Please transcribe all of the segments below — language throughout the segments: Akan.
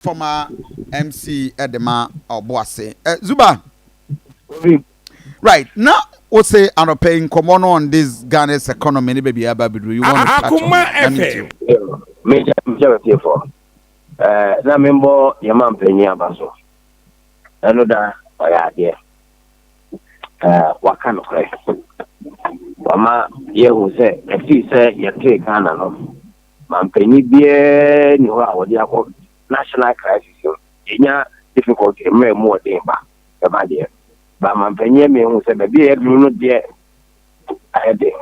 former MC Edema Obuase. Zuba. Right now, we'll say I'm paying common on this Ghana's economy. Baby, you want to touch on that? Major for. Na member Yaman Penny Abaso. Another idea. What kind of crack? Mama, you say, if you say you take Ghana, no. Mampenny beer, you are what you call national crisis. In difficulty, more danger. My dear. But Mampenny, me who said, baby, I do not dare. I did.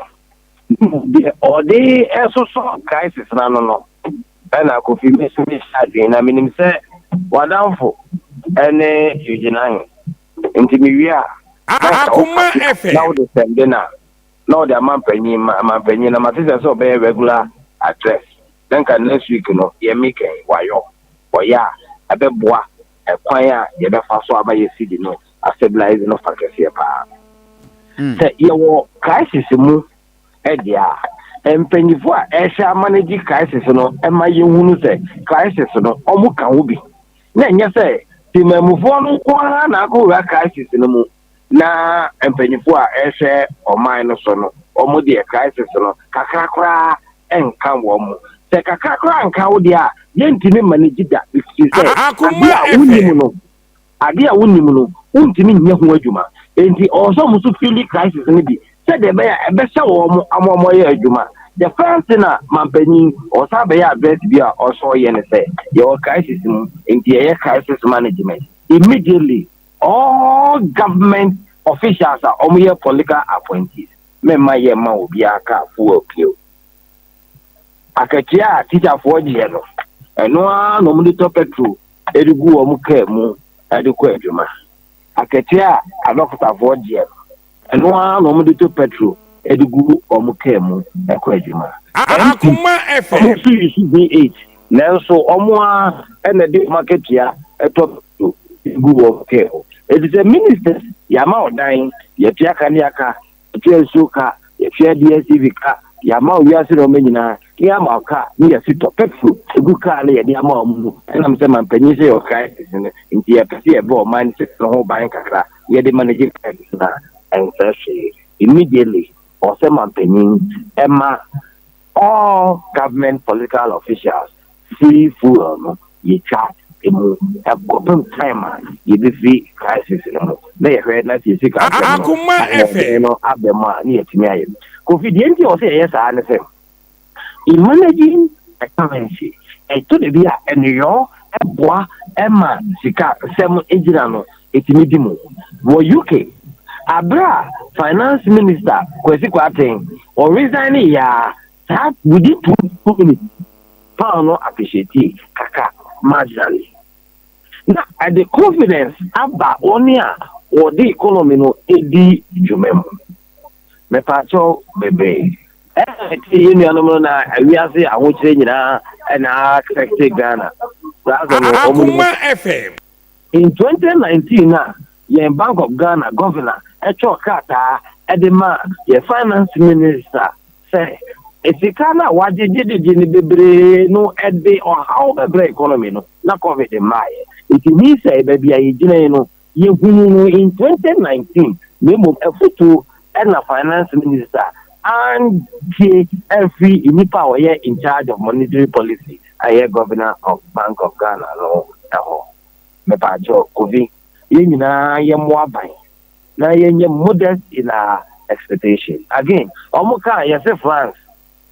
Or they also saw crisis, no. And I could feel me, I mean, say, what downfall? And you deny into me. We are. Akoma FM. Now the same dinner. No, the Mampenny, and my sister so very regular address. Then can next week, you make a wire. For ya, a bit bois, a choir, you better so about your city, no, a stabilizing of fantasy. Say, your crisis move, Edia, and penny for a shall manage crisis, and my young say, crisis, almost can be. Then you say, the Memufon, and I go a crisis in the moon. Na and penny for a share or minus or more dear crisis, Kakakra and come warm. Say Kakakra and Kaudia, Yentini manage that, which is Adia Unimuno, Untimi Yahujuma, and the also Musufili crisis maybe. Said the bear a better or more Juma. The first dinner, Mampeni or Sabaya address via or so yen say, your crisis in the air crisis management. Immediately, all government officials are only political appointees. Memma Yema will be a car full kill. Akatia teacher for the and no one normally top it through. Edugu Omukemu, Eduque Juma. Akatia, a doctor for the and no one normally top it through. Edugu Omukemu, Equajuma. Akoma FM. CB8. Nelson Omwa and the big market here at top to Edugu Omukemu. It is a minister, Yama dying, Yapia Kaniaka, Yapia Suka, Yapia DSCVK. Yama we are still Romania, Yamaka, we are sit to pet food, a good car, and Yama, and I'm saying, Penny or crisis in the apathy of mindset, the whole bank, we are the managing and immediately, or some Penny, Emma, all government political officials, free food, you chat, have open time, you defeat crisis, they heard that you see, Akoma FM, up the man near to me. Confidential or say yes, I understand. In managing a currency, a to the via and your bois, Emma, Sika, Sam Ejirano, it's medium. Were UK, Abra, finance minister, Quasiquating, or resigning, ya, that we did 2 minutes. Pound no appreciate Kaka, marginally. Now, at the confidence, Abba, Onia, or the economy, no, AD, Jumem. Me pacho bebe. We are saying I would say and I expect Ghana. Akoma FM. In 2019, the Bank of Ghana governor, Echo Kata, Edema, the finance minister, say, if you can't, what did you no Edbe or how the economy, no, not COVID in my. It means, baby, I know, in 2019, name of a photo. And the finance minister and every power here in charge of monetary policy. I hear governor of Bank of Ghana. No, me pa jo kovi. You na ye moabai. Na ye modest in our expectation. Again, omuka ye say France.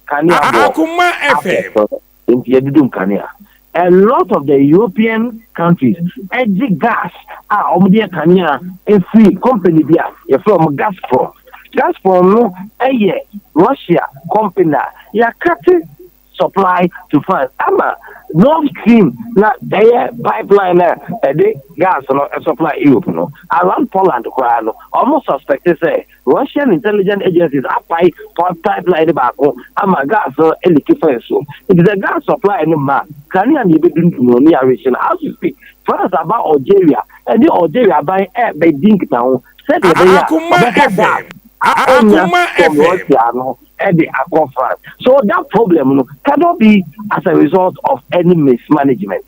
Kania Akoma FM. In Yedum Kania. A lot of the European countries, edgy gas are omudia Kania a free company there. You from Gazprom. Gazprom no Russia company ya cutting supply to France. Ama Nord Stream na their pipeline the gas no supply Europe no around Poland no almost suspected say Russian intelligence agencies apply pipeline back ama gas liquefy so it is a gas supply no man can you be doing no near region as you speak France about Algeria and the Algeria buy by dink town said the Akoma FM. So that problem cannot be as a result of any mismanagement.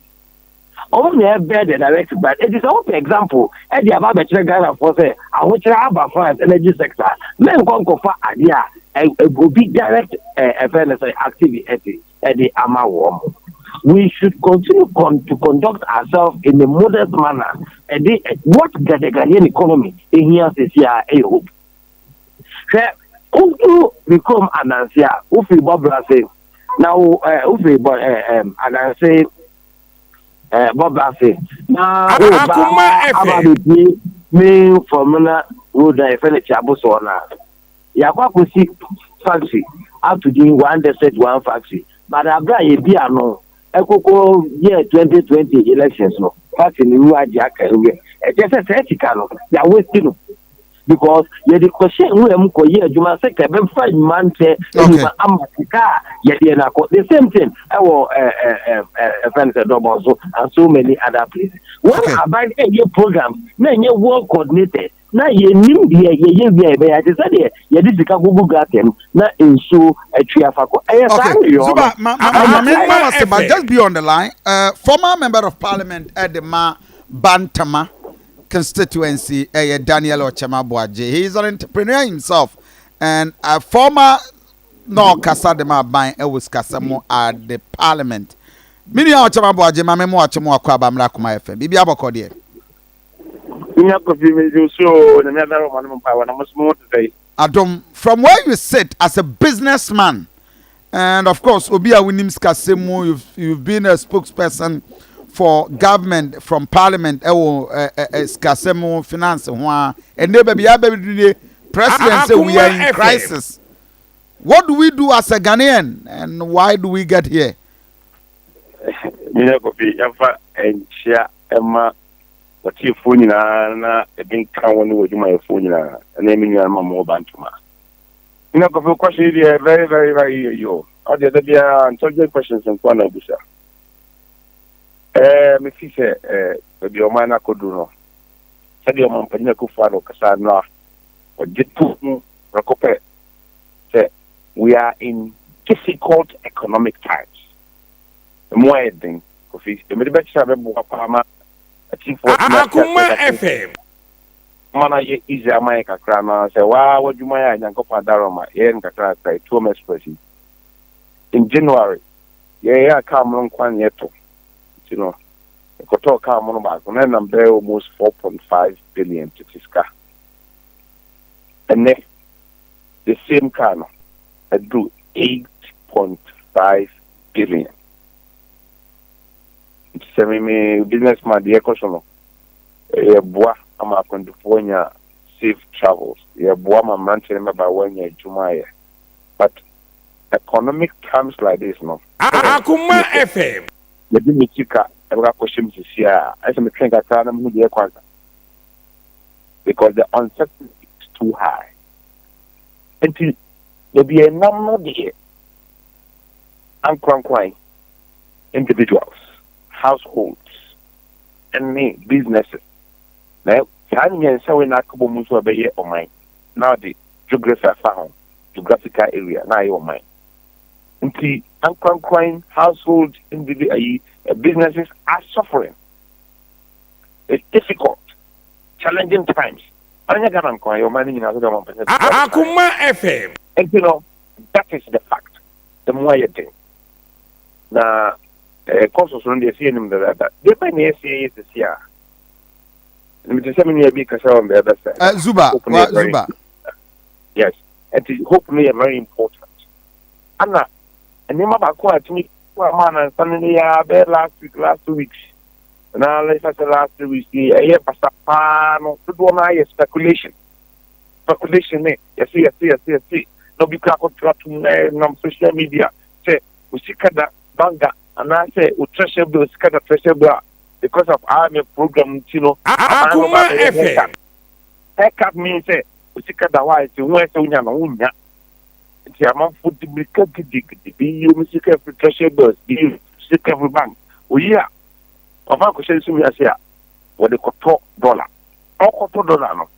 only have bear the direct, but it is also example. At the about the Ghana for say, I want to have a France energy sector. Men go for idea, will be direct activity at the Ama warm. We should continue to conduct ourselves in a modest manner. And what the Ghanaian economy in here is here, I hope. Who become an answer? Who feel Bob say now? Who feel and I say Bob say now. Akoma me from na road I finish abusona. Yakwa kusi factory up to the one factory. But Abra ye no. Ekoko year 2020 elections no. Factory ni wa jaka ewe. Just a critical. They are wasting. Because you the question who am ko ye adwuma se ka be fa man te amatika ye na ko the same thing friends double so and so many other places when about a program na ye work coordinated na ye nim de ye be ya say ye di sika gugu gatem na enso atwa fa ko Zuba ma just be on the line. Former member of parliament at the Bantama constituency, Daniel Okyem Aboagye. He is an entrepreneur himself and a former no kasa de ma ban was kasamo at the parliament. Mini Okyem Aboagye ma memo Okyem akwa ba mra Akoma FM. Bibi aboko de. Adom, from where you sit as a businessman, and of course, Obi Awinims Kasemo, you've been a spokesperson for government from parliament Kasemo finance and the president say we are in crisis. What do we do as a Ghanaian and why do we get here? Very, very, very yo. Questions and me see say the Omana Koduno. Said the Oman Akufo-Addo Kasana or Jitu Rakope. Say we are in difficult economic times. The more I think of it, the middle batch have a Akoma FM. Mana ye easy America crana say, wow, what you may and Yankopa Daroma, Yen Katra, 2 months in January. Yeah, come on, Kwan Yeto. You know, the Koto car monoback, and then there almost 4.5 billion to Tiska. And then the same car, I do 8.5 billion. It's a businessman, the economy. Bois, I'm up on the safe travels. Bois, I'm ranting about 1 year, Jumaya. But economic terms like this, no. Akoma FM. The Dimika, every question is here. I am trying to tell them who they are because the uncertainty is too high. Until there be a number of uncrowned individuals, households, and businesses. Now, can you say when I come to be here on mine? Now the geographical area, now your mind. Until uncrowned households, individuals, businesses are suffering. It's difficult, challenging times. Akoma FM. And you know, that is the fact. The more you think. Now, courses on the CNM that they find the SCA this year. Let me just say, because on the other side. Zuba. Yes, it is hopefully very important. Anna, and you remember quite me, man, and suddenly last 2 weeks. Now, let's say last 2 weeks, I no, to do my speculation. Speculation, yes. No, because I got to social media. Say, we see that banga, and I say, we treasure bill, treasure bill, because of our program, you know. Akoma FM. Haircut means, say, we see that why it's one so young. It's a month for the be you, Mr. Treasure bills, be you, sick every bank. We are. Of our question, we are here. What they call $. All $. No.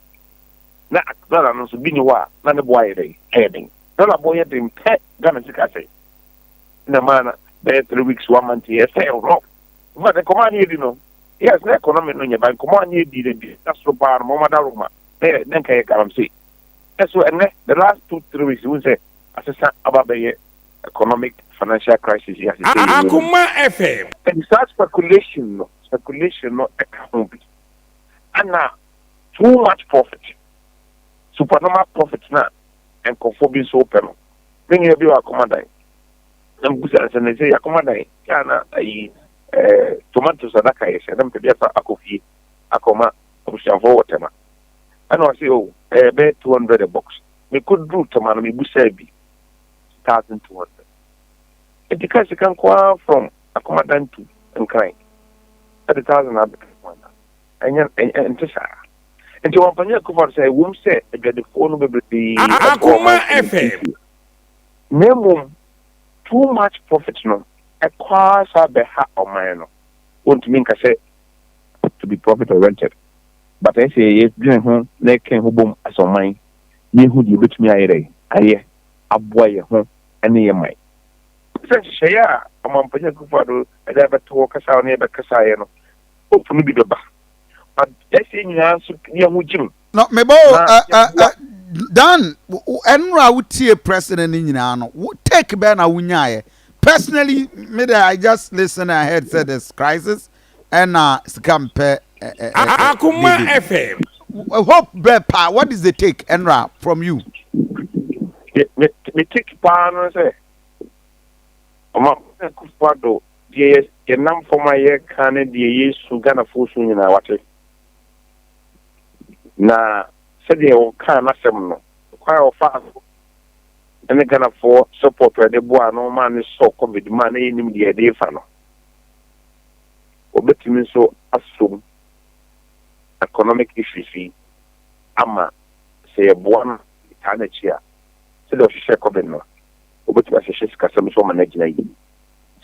Na dollar no so bi ni wa na ne boy dey heading dollar boy dey pet Ghana sika say na man be 3 weeks 1 month here say rock But the command here, you know, yes, the economy no by command here did that's so bar Momada Roma. Then can say. That's what the last 2-3 weeks we say assessment about the economic financial crisis. Yes, Akoma FM. And such speculation no account. And now too much profit. Supernormal profit now and conforming so open. Bring your bill Akoma. And they say Akoma Kana tomatoes are like and then maybe Akofi Akoma Ocean for water. And I say, oh, bet 200 a box. We could do tomato, we would say 1,200. It because you can come from Akoma to and crying. 30,000 and Tessa. And to one Panya Kufa say, won't say, I get the phone will be Akoma FM. Name too much profit no. A quas are the hat of mine. Won't mean I say to be profit oriented. But I say, yes, home, they can boom as on mine. Me who you bet me I a boy home, and near mine. Such a share among Pajako, I never talk as our neighbor Casayano. Hopefully be the back. But that's in your answer, young Jim. No, Mebo, Dan, Enra would see a president in Yano. Take Bena Winyaye. Personally, maybe I just listen ahead, said this crisis, and scamper. Akoma FM. Hope Bepa, what is the take, Enra, from you? Me take pan and say, Akufo-Addo, yes, a number for my year can the years to Ghana for soon in our water. Na said they will can assemble, quite fast, and they Ghana for support where the boy no man is so COVID money in the day fan. Obet me so assume. Economic issues ama say a one tanachia so the share covenant but was a share custom so manage na yi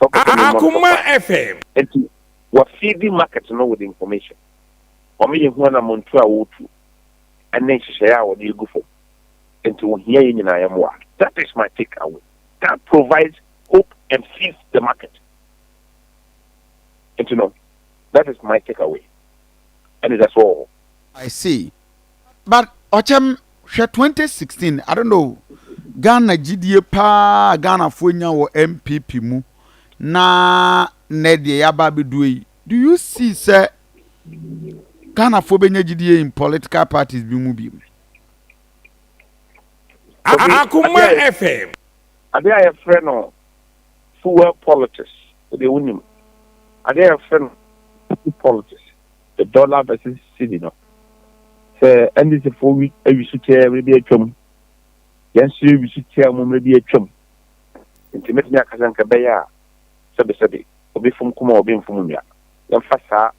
so Akoma FM and what feeding market no with information or me who na montua wotu and then share what you go for and to hear you na yamwa. That is my takeaway. That provides hope and feeds the market. And you know, that is my takeaway. And that's all. I see. But Ochem 2016, I don't know. Ghana GDA pa Ghana Fonya or MPP mu na Nedye Yababidui. Do you see sir Ghana Fobenya GDA in political parties be mubi? Akoma FM. Are they a friend of full politics? They win. Are they a friend of politics? The dollar versus cedi no. Say and this 4 week we should tell maybe a chum. Yes, we should tell maybe a chum. Intimate me akasanka beya. Sabe. Obi from kuma obi from ya. Emphasize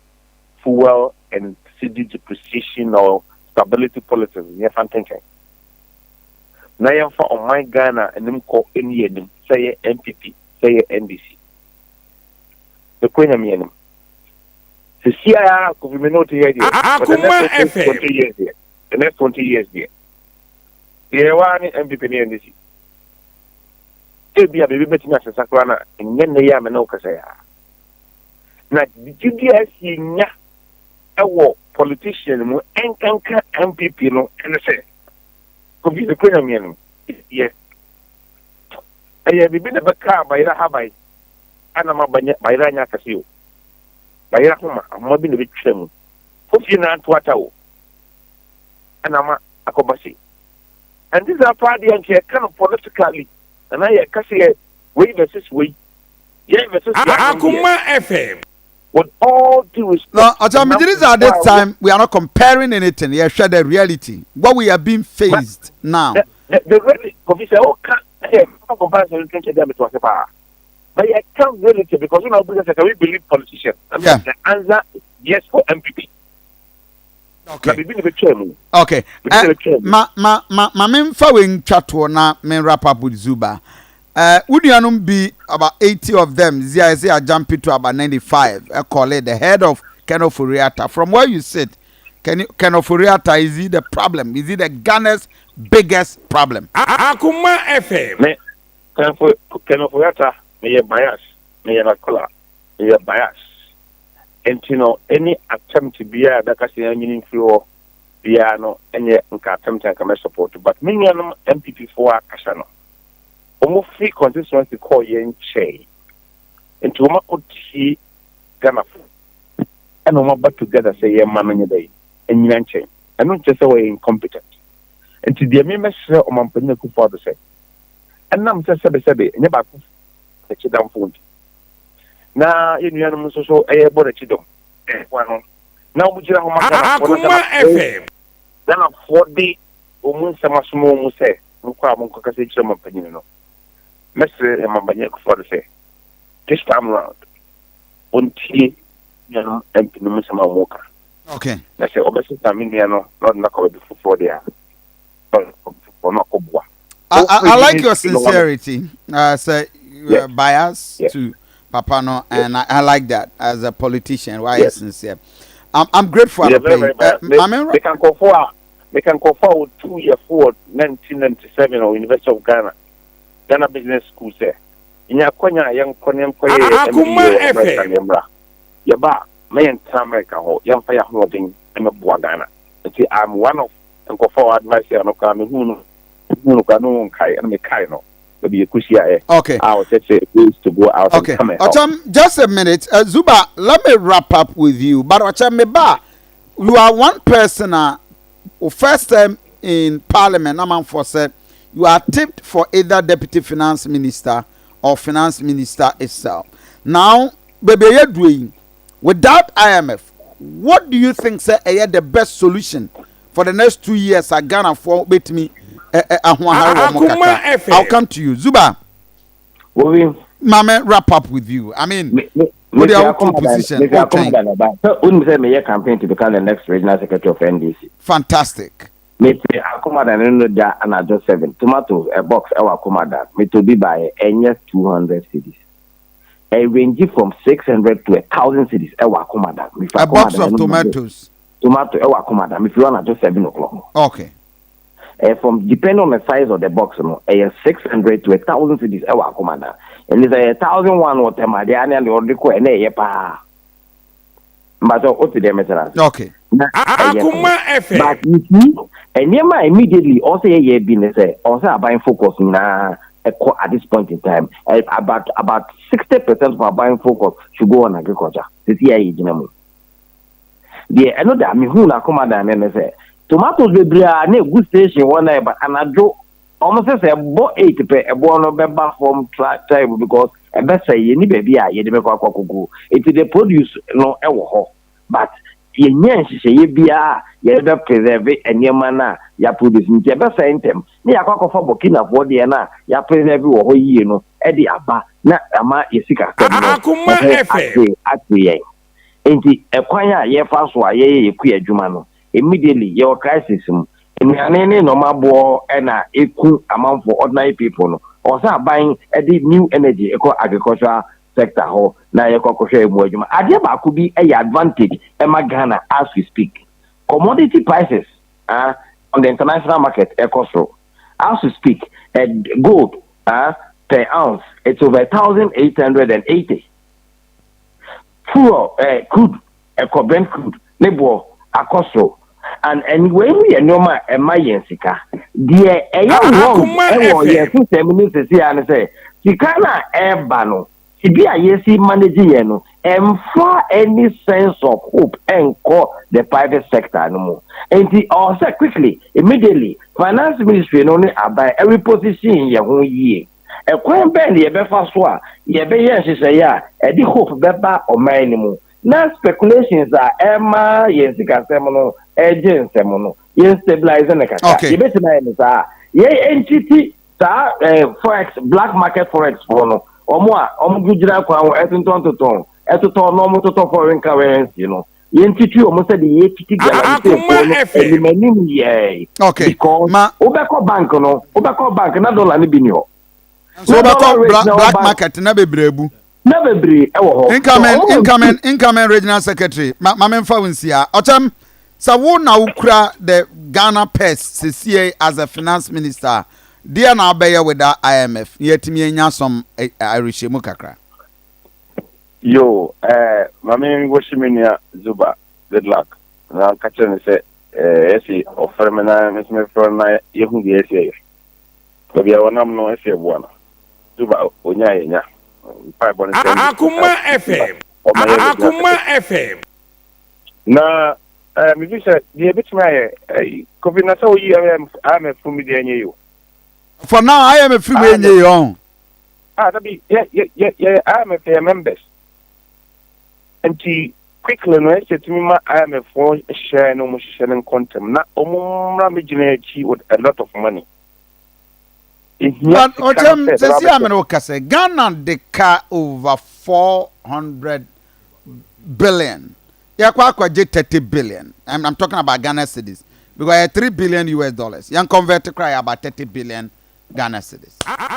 fuel and cedi depreciation or stability politics. Yeah, fantastic. Na yam fa on my Ghana and them call any them say MPP, say NDC. The Queen of Mianum. The CIA could be not here. Akoma FM. 20 years here. The next 20 years here. The one MPP and NDC. Be a baby betting us a Sakrana and then the Yamanoka say. Now, the GDS in a war politician and MPP no and say. Could be the Queen of Mianum. Yes. I have been a car by the Habai. And I'm a Bayranya Casio. Bayrahoma, I'm not being a bit trim. Hopefully, not what I owe. And I'm a Kobasi. And these are party and care kind of politically. And I can say, way versus way. Yeah, versus Akoma FM. With all due respect. No, at this time, we are not comparing anything. We are share the reality. What we are being faced now. The reality, because oh, can't comparison can change them to a but I can't really because you know we believe politicians. Yeah. The answer is yes for MPP. Okay. Okay. Ma memfa we ntwato na men wrap up with Zuba. Udianum be about 80 of them. Zia jump to about 95. I call it the head of Kenofuriata. From where you sit, Kenofuriata, is it the problem? Is it the Ghana's biggest problem? Akoma FM. Kenofuriata. May bias, may not color, may bias. and you know any attempt to be a that can meaning for piano and attempt and come support but many MPP for Kasano almost free constituency call yen chain into Makuti Ghana and no back together say yeah man day and yan chain and not just away incompetent and to the members of Mampana Akufo-Addo say and now just said never the down phone. Na yenu so ebo de chidom kwano na obujira ho Akoma FM na afodi omun samasomo mu se nkwa monko kase chira mapanyin no mesre e mabanye Akufo-Addo say this time round ontie yenu empinu mu sama moka okay na say obese tamini no not na ko be for there I like your sincerity say bias to Papa no, and I like that as a politician. Why is sincere? I'm grateful. They can go forward 2 years forward 1997 or University of Ghana Business School say. Inya konya yang konya Akoma FM. Yaba me enta America ho yang fa ya ho din e me boa Ghana. I'm one of go forward advice ya no ka me hunu ka no kai and me kai no. Okay. I was just to go out. Okay. Just a minute. Zuba, let me wrap up with you. But you are one person who first time in Parliament, I'm for said you are tipped for either Deputy Finance Minister or Finance Minister itself. Now, baby, you're doing without IMF. What do you think, sir, is the best solution for the next 2 years? I Ghana for with me. I'll come to you, Zuba. Mama, wrap up with you. I mean, with your position. So, say me campaign to become the next regional secretary of NDC. Fantastic. Me say Akoma no da and I just 7 tomatoes a box our Akoma that me to be by any 200 cities. A range from 600 to 1,000 cities. A box of tomatoes. Tomato our Akoma that if you want just 7 o'clock. Okay. From depending on the size of the box, 600 to 1,000 cities. And it's 1,001 what am I? They are the co and a pa. But what to them? Okay. Akoma FM. But you see, and Yama immediately also a business also buying focus na at this point in time. About 60% of our buying focus should go on agriculture. This year, the another I mean who na come and say. Tomatoes be bria na good station one night but anadwo almost say bo 8 pe e bo no be back from tribe because e be say ye ni baby a ye de be kwakugu it the produce no e wo ho but ye nyan hye ye bia ye be preserve enema na ya produce nti e be say intem ni yakwakofa Burkina for de na ya preserve wo ho yie no e de aba na ama ye sika Akoma FM ati enti e kwan a ye fa so a ye ku adwuma no immediately your crisis in normal boy and eku amount for ordinary people no or say buying a new energy eco agricultural sector ho na eco koshe mu adwuma ade ba could be a advantage e Ghana as we speak commodity prices on the international market eco so as we speak gold per ounce it's over 1,880 fuel crude eco Brent crude labor akoso and anyway we are no ma sika die wrong yes minutes see and say sika na eba no sibi ayesi manage ye no for any sense of hope enko the private sector no more and also quickly immediately finance ministry no ni abai every position ye ho yie ekwen ben ye be fa so a ye be ye hyehyɛ ya e di hope beba o man ni mu na speculations are Emma yensika semono agent semono yen stabilize na kaka ye betina yen sa ye entity sa forex black market forex no omo gujira kwa etonton no mo toto foreign currency no ye entity omo say the ye entity gala manim ye okay because obeko bank na dollar ni bi ni ho so obeko black market na bebrebu incoming regional secretary Mamemfa Winsia Okyem so na ukura the Ghana pest CCA as a finance minister dear na beya with that IMF yetimi enya some Irish mu kakra Yo, Mammy Washiminia Zuba, good luck. Now, catching say, Essie or Fermina, Miss Mefrona, Yahu, the essay. But we are no essay one. Zuba, Onya, Akoma FM. Akoma FM. Na, me said, the bit my coffee, not so I'm a familiar you. For now, I am a female young. That be, yeah, I'm a fair members. And she quickly no said to me, I am a phone share no more sharing content. Not ramaging with a lot of money. But Ghana de car over 400 billion. Yeah, quite 30 billion. I'm talking about Ghana cedis. Because 3 billion US dollars. Young convert to cry about 30 billion Ghana cedis.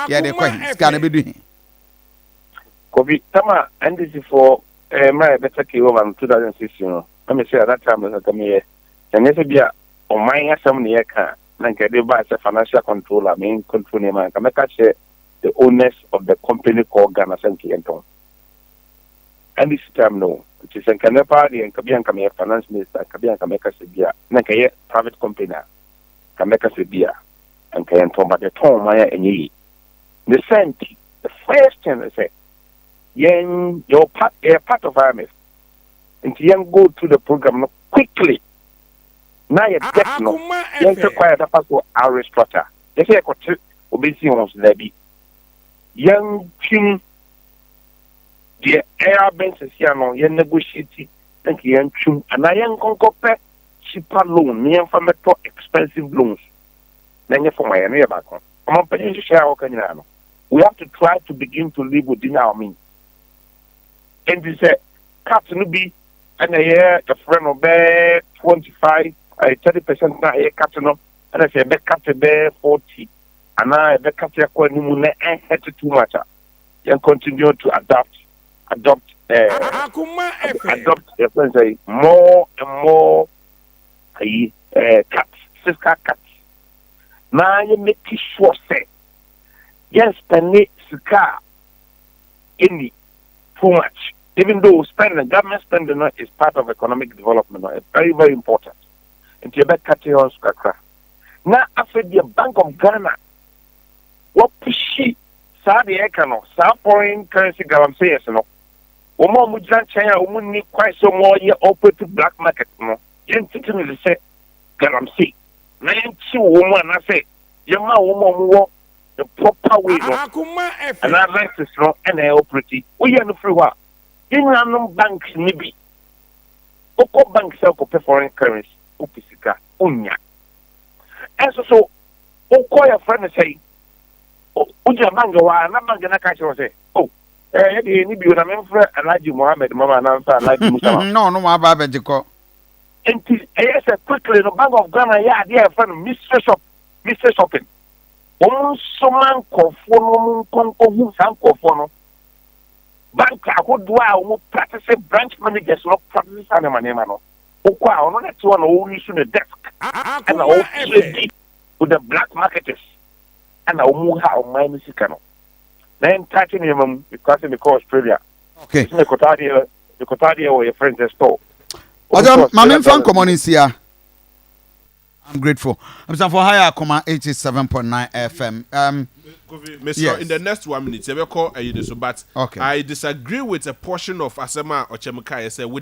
Yeah, they're quite. It's gonna be doing. Kobe, Tama, and this is for my better key over in 2016. Let me say at that time, as I come here, and yes, be on my some near car, like I did as a financial controller, main control name, and I make share the owners of the company called Ghana Senki and Tom. And this time, no, it is a Canapa and Kabian Kamea finance minister, Kabian Kameka Sibia, Nakaya private company, Kameka Sibia, and Kayan Tom, but the Tom Maya and ye. The same thing, the first thing I say. Yen your part of IMF. And yen go to the program quickly. Now you get no. Yen require the passport our structure. They say I got obesity on levy. Yen king the air benches here no yen negotiate. Thank you yen chum. And I yen concope cheaper loan. Yen for me to expensive loans. Then you for my yen back on. I'm on paying share okay. We have to try to begin to live within our means. And this cut no be and a year a friend of bear 25, 30% now a cut no, and I say back cut a bear 40, and I back cut a coin and had too much. You continue to adopt your friends say more and more cuts, fiscal cuts. Now you make sure say yes, spend it in the too much. Even though government spending is part of economic development, it's very, very important. And you better cut your scratch. Now, after the Bank of Ghana, what pushy Saudi Ekano, South foreign currency guarantee, no. Omo Mujran China, need quite so more year open to black market, no. You thinking to say guarantee. Now, you woman, I say, Yama woman, the proper way, and I like to strong and I operate. We are no free work. In random banks, maybe. Oko banks sell foreign currency, Opisika, Unya. And so, Oko your friend say, Uja Bango, and I'm going to catch you say, oh, you need to be a member and like you, Mohammed, Mama, and I'm like Musa. No, my Babajiko. And yes, quickly, the Bank of Ghana, yeah, dear friend, Mr. Shopping. Someone conform who some conform. Bank who do our practice branch managers not practice on the money man. Okwa on that one who use the desk and all with the black marketers and I move how my Mexicano. Then touching him because in the Australia. Okay. The Cotadia or your friends store. Mammy Fan Communities here. I'm grateful. I'm for higher Akoma 87.9 FM. Mr. In the next 1 minute, I will call you this, but okay. I disagree with a portion of Asema or Chemika. I say with